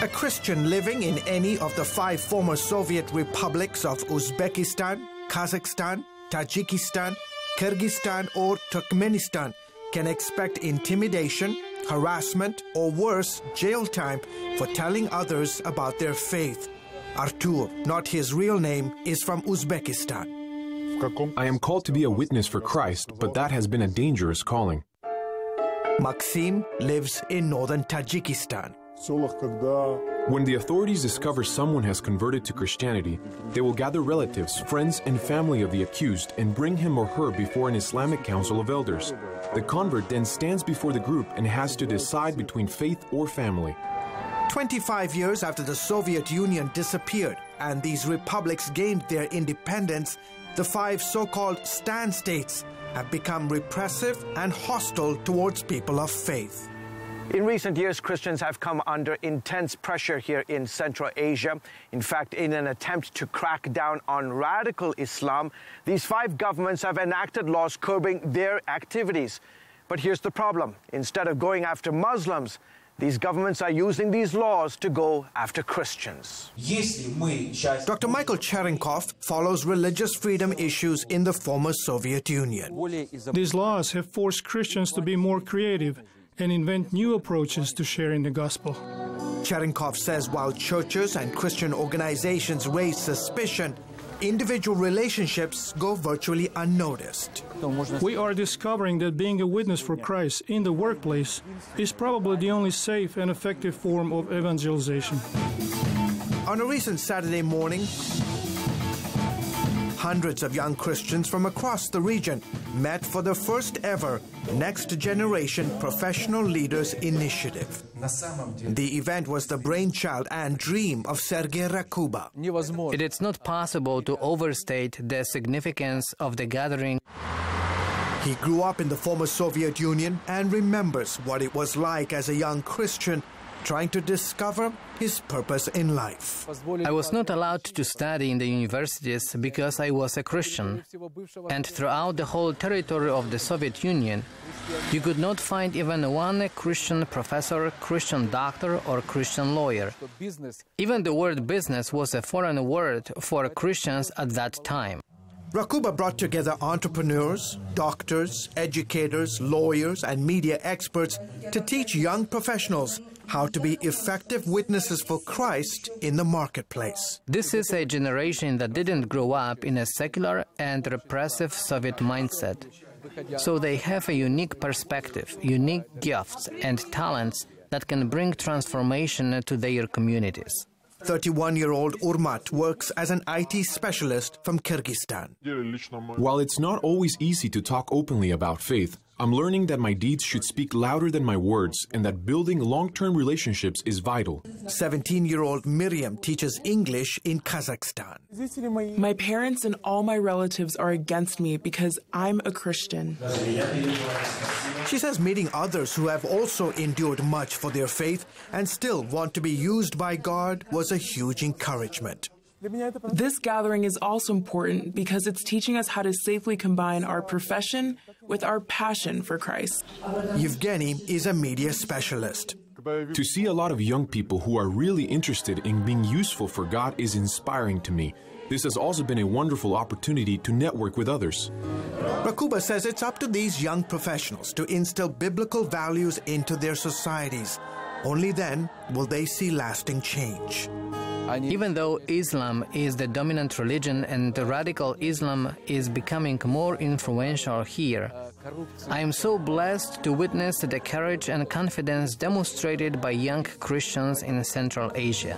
A Christian living in any of the 5 former Soviet republics of Uzbekistan, Kazakhstan, Tajikistan, Kyrgyzstan, or Turkmenistan can expect intimidation, harassment, or worse, jail time for telling others about their faith. Artur, not his real name, is from Uzbekistan. I am called to be a witness for Christ, but that has been a dangerous calling. Maxim lives in northern Tajikistan. When the authorities discover someone has converted to Christianity, they will gather relatives, friends, and family of the accused and bring him or her before an Islamic council of elders. The convert then stands before the group and has to decide between faith or family. 25 years after the Soviet Union disappeared and these republics gained their independence, the 5 so-called Stan states have become repressive and hostile towards people of faith. In recent years, Christians have come under intense pressure here in Central Asia. In fact, in an attempt to crack down on radical Islam, these 5 governments have enacted laws curbing their activities. But here's the problem. Instead of going after Muslims, these governments are using these laws to go after Christians. Dr. Michael Cherenkov follows religious freedom issues in the former Soviet Union. These laws have forced Christians to be more creative and invent new approaches to sharing the gospel. Cherenkov says while churches and Christian organizations raise suspicion, individual relationships go virtually unnoticed. We are discovering that being a witness for Christ in the workplace is probably the only safe and effective form of evangelization. On a recent Saturday morning, hundreds of young Christians from across the region met for the first ever Next Generation Professional Leaders Initiative. The event was the brainchild and dream of Sergei Rakuba. It is not possible to overstate the significance of the gathering. He grew up in the former Soviet Union and remembers what it was like as a young Christian trying to discover his purpose in life. I was not allowed to study in the universities because I was a Christian. And throughout the whole territory of the Soviet Union, you could not find even one Christian professor, Christian doctor, or Christian lawyer. Even the word business was a foreign word for Christians at that time. Rakuba brought together entrepreneurs, doctors, educators, lawyers, and media experts to teach young professionals how to be effective witnesses for Christ in the marketplace. This is a generation that didn't grow up in a secular and repressive Soviet mindset. So they have a unique perspective, unique gifts and talents that can bring transformation to their communities. 31-year-old Urmat works as an IT specialist from Kyrgyzstan. While it's not always easy to talk openly about faith, I'm learning that my deeds should speak louder than my words and that building long-term relationships is vital. 17-year-old Miriam teaches English in Kazakhstan. My parents and all my relatives are against me because I'm a Christian. She says meeting others who have also endured much for their faith and still want to be used by God was a huge encouragement. This gathering is also important because it's teaching us how to safely combine our profession with our passion for Christ. Yevgeny is a media specialist. To see a lot of young people who are really interested in being useful for God is inspiring to me. This has also been a wonderful opportunity to network with others. Rakuba says it's up to these young professionals to instill biblical values into their societies. Only then will they see lasting change. Even though Islam is the dominant religion and radical Islam is becoming more influential here, I am so blessed to witness the courage and confidence demonstrated by young Christians in Central Asia.